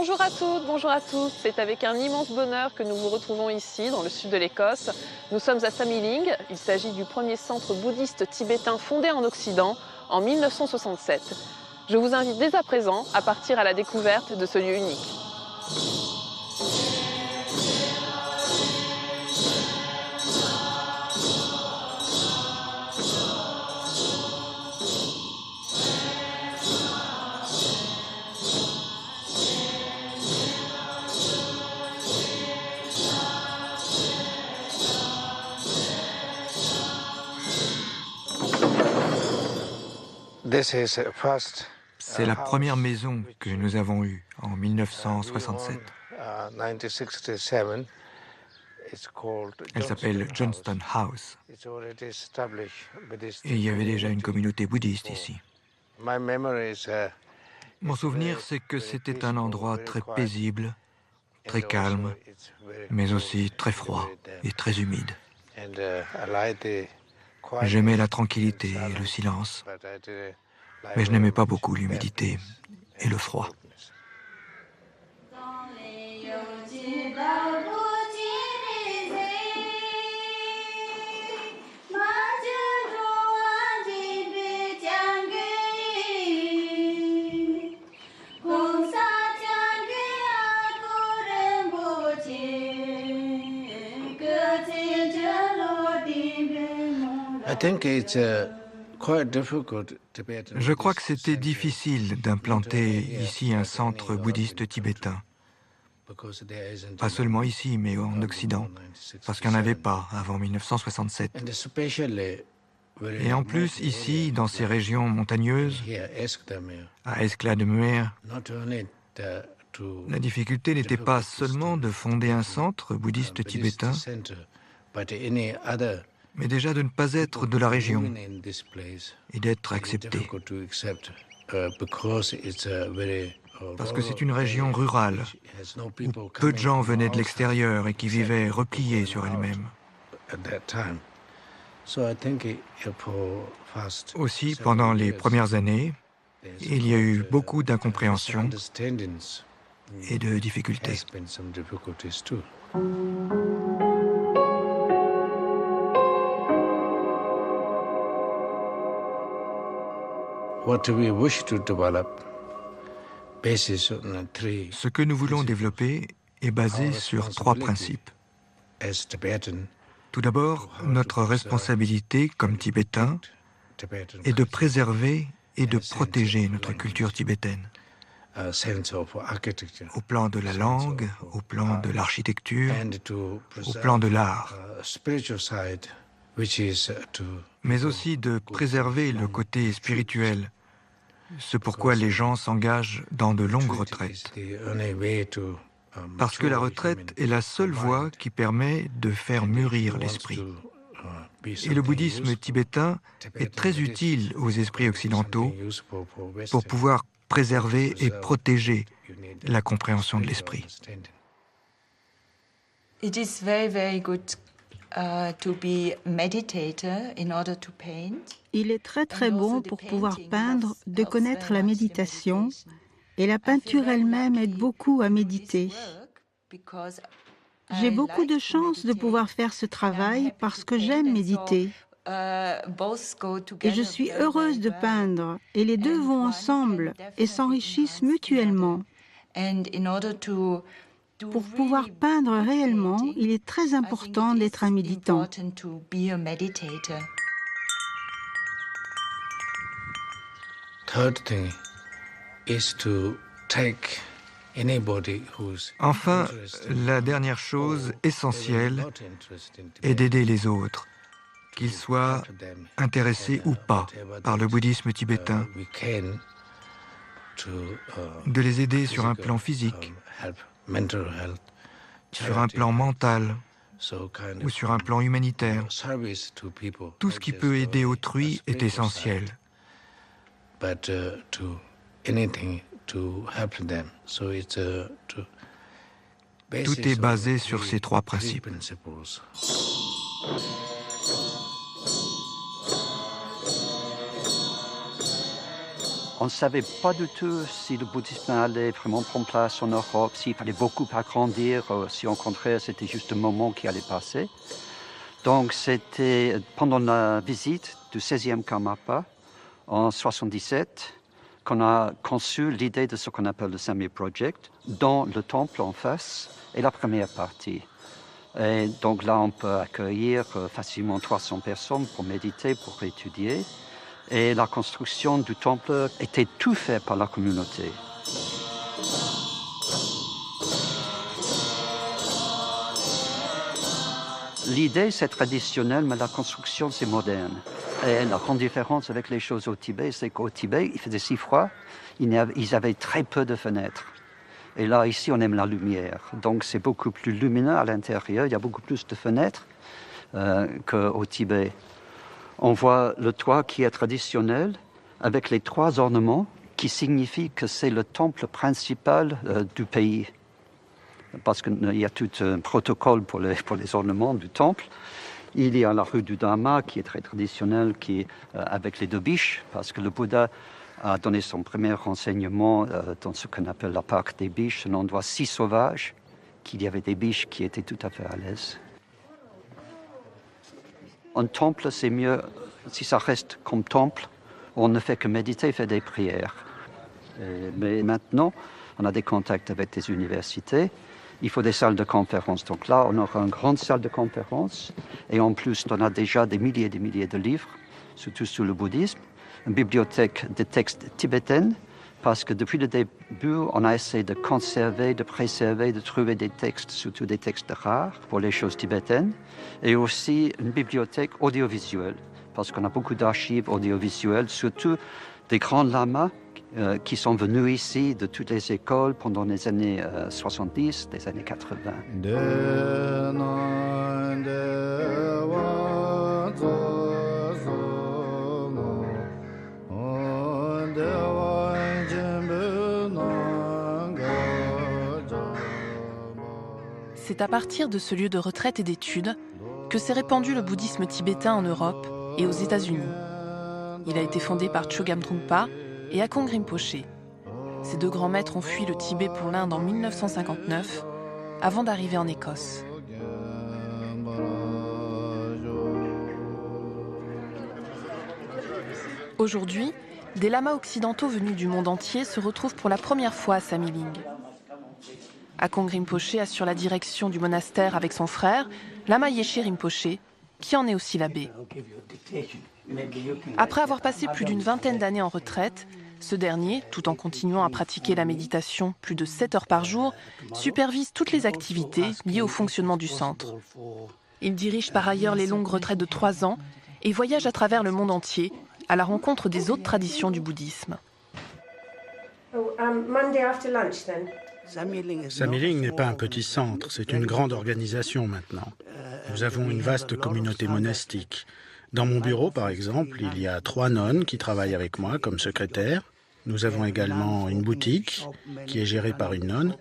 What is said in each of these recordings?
Bonjour à toutes, bonjour à tous. C'est avec un immense bonheur que nous vous retrouvons ici, dans le sud de l'Écosse. Nous sommes à Samiling. Il s'agit du premier centre bouddhiste tibétain fondé en Occident en 1967. Je vous invite dès à présent à partir à la découverte de ce lieu unique. C'est la première maison que nous avons eue en 1967. Elle s'appelle Johnston House. Et il y avait déjà une communauté bouddhiste ici. Mon souvenir, c'est que c'était un endroit très paisible, très calme, mais aussi très froid et très humide. J'aimais la tranquillité et le silence, mais je n'aimais pas beaucoup l'humidité et le froid. Je crois que c'était difficile d'implanter ici un centre bouddhiste tibétain. Pas seulement ici, mais en Occident, parce qu'il n'y en avait pas avant 1967. Et en plus, ici, dans ces régions montagneuses, à Esklademere, la difficulté n'était pas seulement de fonder un centre bouddhiste tibétain, mais déjà de ne pas être de la région et d'être accepté. Parce que c'est une région rurale, où peu de gens venaient de l'extérieur et qui vivaient repliés sur elle-même. Aussi, pendant les premières années, il y a eu beaucoup d'incompréhension et de difficultés. Ce que nous voulons développer est basé sur trois principes. Tout d'abord, notre responsabilité comme Tibétains est de préserver et de protéger notre culture tibétaine. Au plan de la langue, au plan de l'architecture, au plan de l'art. Mais aussi de préserver le côté spirituel, ce pourquoi les gens s'engagent dans de longues retraites. Parce que la retraite est la seule voie qui permet de faire mûrir l'esprit. Et le bouddhisme tibétain est très utile aux esprits occidentaux pour pouvoir préserver et protéger la compréhension de l'esprit. It is very, very good to be meditator in order to paint. Il est très très bon pour pouvoir peindre de connaître la méditation, et la peinture elle-même aide beaucoup à méditer. J'ai beaucoup de chance de pouvoir faire ce travail parce que j'aime méditer. Et je suis heureuse de peindre, et les deux vont ensemble et s'enrichissent mutuellement. Pour pouvoir peindre réellement, il est très important d'être un méditant. Enfin, la dernière chose essentielle est d'aider les autres, qu'ils soient intéressés ou pas par le bouddhisme tibétain, de les aider sur un plan physique, sur un plan mental ou sur un plan humanitaire. Tout ce qui peut aider autrui est essentiel. Tout est basé sur ces trois principes. On ne savait pas du tout si le bouddhisme allait vraiment prendre place en Europe, s'il fallait beaucoup agrandir, si au contraire c'était juste un moment qui allait passer. Donc c'était pendant la visite du 16e Karmapa en 1977 qu'on a conçu l'idée de ce qu'on appelle le Samye Project, dans le temple en face et la première partie. Et donc là, on peut accueillir facilement 300 personnes pour méditer, pour étudier. Et la construction du temple était tout fait par la communauté. L'idée, c'est traditionnel, mais la construction, c'est moderne. Et la grande différence avec les choses au Tibet, c'est qu'au Tibet, il faisait si froid, ils avaient très peu de fenêtres. Et là, ici, on aime la lumière. Donc, c'est beaucoup plus lumineux à l'intérieur. Il y a beaucoup plus de fenêtres qu'au Tibet. On voit le toit qui est traditionnel, avec les 3 ornements, qui signifient que c'est le temple principal du pays. Parce qu'il y a tout un protocole pour les ornements du temple. Il y a la rue du Dharma, qui est très traditionnelle, qui est avec les 2 biches, parce que le Bouddha a donné son premier renseignement dans ce qu'on appelle la parc des biches, un endroit si sauvage qu'il y avait des biches qui étaient tout à fait à l'aise. Un temple, c'est mieux si ça reste comme temple, on ne fait que méditer, faire des prières. Mais maintenant, on a des contacts avec des universités, il faut des salles de conférence. Donc là, on aura une grande salle de conférence, et en plus, on a déjà des milliers et des milliers de livres, surtout sur le bouddhisme, une bibliothèque de textes tibétains, parce que depuis le début, on a essayé de conserver, de préserver, de trouver des textes, surtout des textes rares pour les choses tibétaines, et aussi une bibliothèque audiovisuelle, parce qu'on a beaucoup d'archives audiovisuelles, surtout des grands lamas qui sont venus ici de toutes les écoles pendant les années 70, les années 80. C'est à partir de ce lieu de retraite et d'études que s'est répandu le bouddhisme tibétain en Europe et aux États-Unis. Il a été fondé par Chögyam Trungpa et Akong Rinpoché. Ces 2 grands maîtres ont fui le Tibet pour l'Inde en 1959, avant d'arriver en Écosse. Aujourd'hui, des lamas occidentaux venus du monde entier se retrouvent pour la première fois à Samiling. Akong Rinpoché assure la direction du monastère avec son frère, Lama Yeshe Rinpoché, qui en est aussi l'abbé. Après avoir passé plus d'une vingtaine d'années en retraite, ce dernier, tout en continuant à pratiquer la méditation plus de 7 heures par jour, supervise toutes les activités liées au fonctionnement du centre. Il dirige par ailleurs les longues retraites de 3 ans et voyage à travers le monde entier à la rencontre des autres traditions du bouddhisme. Samiling n'est pas un petit centre, c'est une grande organisation maintenant. Nous avons une vaste communauté monastique. Dans mon bureau, par exemple, il y a 3 nonnes qui travaillent avec moi comme secrétaires. Nous avons également une boutique qui est gérée par une nonne.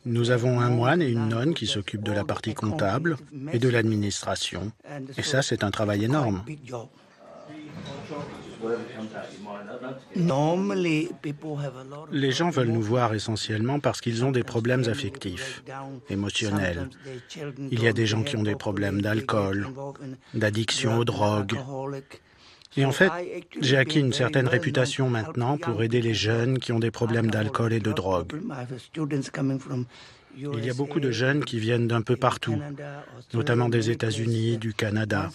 Nous avons un moine et une nonne qui s'occupent de la partie comptable et de l'administration. Et ça, c'est un travail énorme. Les gens veulent nous voir essentiellement parce qu'ils ont des problèmes affectifs, émotionnels. Il y a des gens qui ont des problèmes d'alcool, d'addiction aux drogues. Et en fait, j'ai acquis une certaine réputation maintenant pour aider les jeunes qui ont des problèmes d'alcool et de drogue. Il y a beaucoup de jeunes qui viennent d'un peu partout, notamment des États-Unis, du Canada.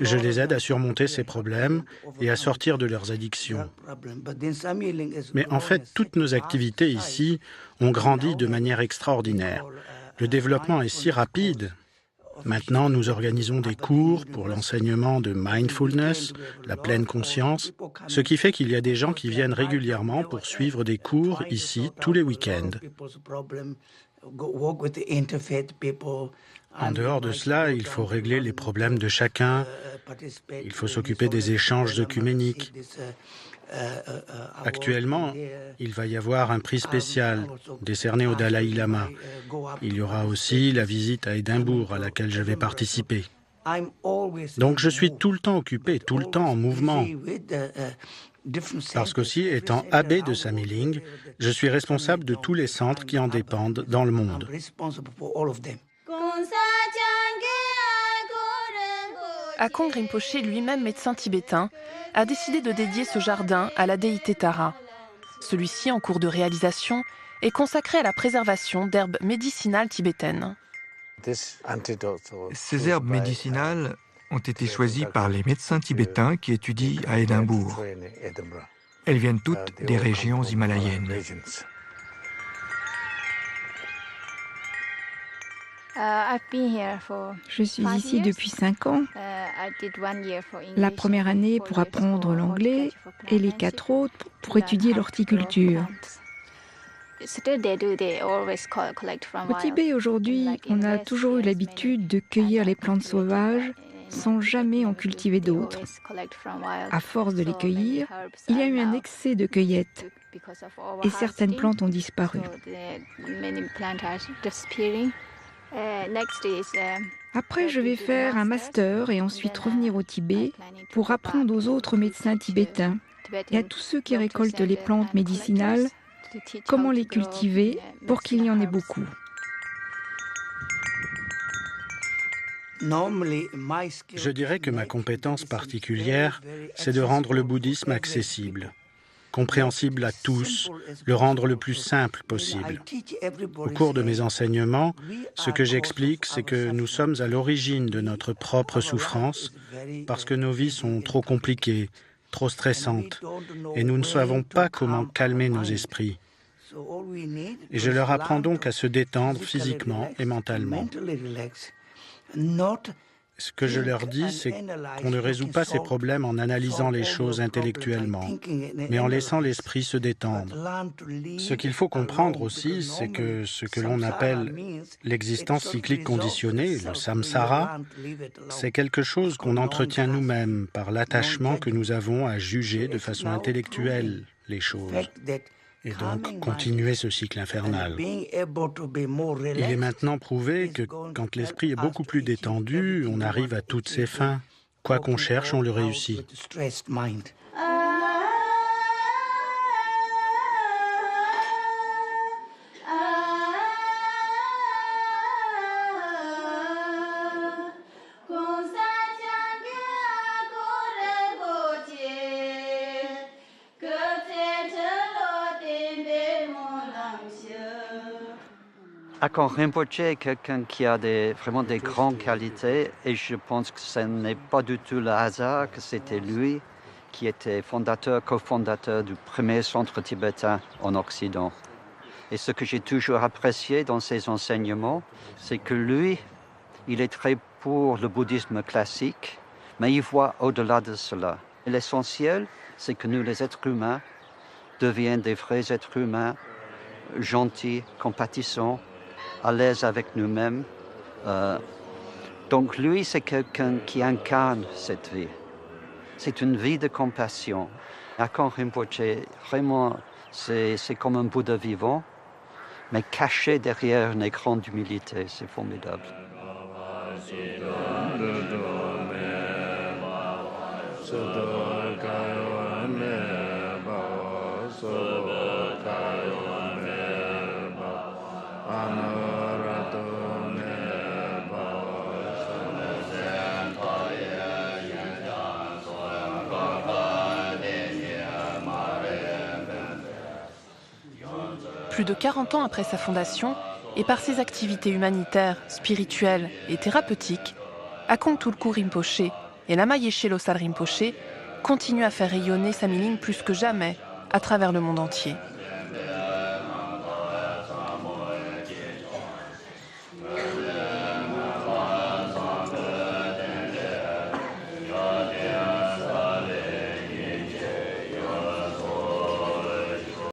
Je les aide à surmonter ces problèmes et à sortir de leurs addictions. Mais en fait, toutes nos activités ici ont grandi de manière extraordinaire. Le développement est si rapide. Maintenant, nous organisons des cours pour l'enseignement de mindfulness, la pleine conscience, ce qui fait qu'il y a des gens qui viennent régulièrement pour suivre des cours ici tous les week-ends. En dehors de cela, il faut régler les problèmes de chacun, il faut s'occuper des échanges œcuméniques. Actuellement, il va y avoir un prix spécial décerné au Dalai Lama. Il y aura aussi la visite à Édimbourg à laquelle je vais participer. Donc je suis tout le temps occupé, tout le temps en mouvement. Parce qu'aussi, étant abbé de Samiling, je suis responsable de tous les centres qui en dépendent dans le monde. Akong Rinpoché, lui-même médecin tibétain, a décidé de dédier ce jardin à la déité Tara. Celui-ci, en cours de réalisation, est consacré à la préservation d'herbes médicinales tibétaines. Ces herbes médicinales ont été choisies par les médecins tibétains qui étudient à Édimbourg. Elles viennent toutes des régions himalayennes. Je suis ici depuis 5 ans. La première année pour apprendre l'anglais et les 4 autres pour étudier l'horticulture. Au Tibet, aujourd'hui, on a toujours eu l'habitude de cueillir les plantes sauvages sans jamais en cultiver d'autres. À force de les cueillir, il y a eu un excès de cueillette et certaines plantes ont disparu. Après, je vais faire un master et ensuite revenir au Tibet pour apprendre aux autres médecins tibétains et à tous ceux qui récoltent les plantes médicinales comment les cultiver pour qu'il y en ait beaucoup. Je dirais que ma compétence particulière, c'est de rendre le bouddhisme accessible, compréhensible à tous, le rendre le plus simple possible. Au cours de mes enseignements, ce que j'explique, c'est que nous sommes à l'origine de notre propre souffrance parce que nos vies sont trop compliquées, trop stressantes, et nous ne savons pas comment calmer nos esprits. Et je leur apprends donc à se détendre physiquement et mentalement. Ce que je leur dis, c'est qu'on ne résout pas ces problèmes en analysant les choses intellectuellement, mais en laissant l'esprit se détendre. Ce qu'il faut comprendre aussi, c'est que ce que l'on appelle l'existence cyclique conditionnée, le samsara, c'est quelque chose qu'on entretient nous-mêmes par l'attachement que nous avons à juger de façon intellectuelle les choses. Et donc continuer ce cycle infernal. Il est maintenant prouvé que quand l'esprit est beaucoup plus détendu, on arrive à toutes ses fins. Quoi qu'on cherche, on le réussit. Akong Rinpoché est quelqu'un qui a vraiment des grandes qualités et je pense que ce n'est pas du tout le hasard que c'était lui qui était cofondateur du premier centre tibétain en Occident. Et ce que j'ai toujours apprécié dans ses enseignements, c'est que lui, il est très pour le bouddhisme classique, mais il voit au-delà de cela. L'essentiel, c'est que nous, les êtres humains, deviennent des vrais êtres humains, gentils, compatissants, à l'aise avec nous-mêmes. Donc lui, c'est quelqu'un qui incarne cette vie. C'est une vie de compassion. Akong Rinpoché, vraiment, c'est comme un Bouddha vivant, mais caché derrière une écran d'humilité. C'est formidable. Plus de 40 ans après sa fondation, et par ses activités humanitaires, spirituelles et thérapeutiques, Akong Tulku Rinpoché et Lama Yeshe Losal Rinpoché continuent à faire rayonner Samiling plus que jamais à travers le monde entier.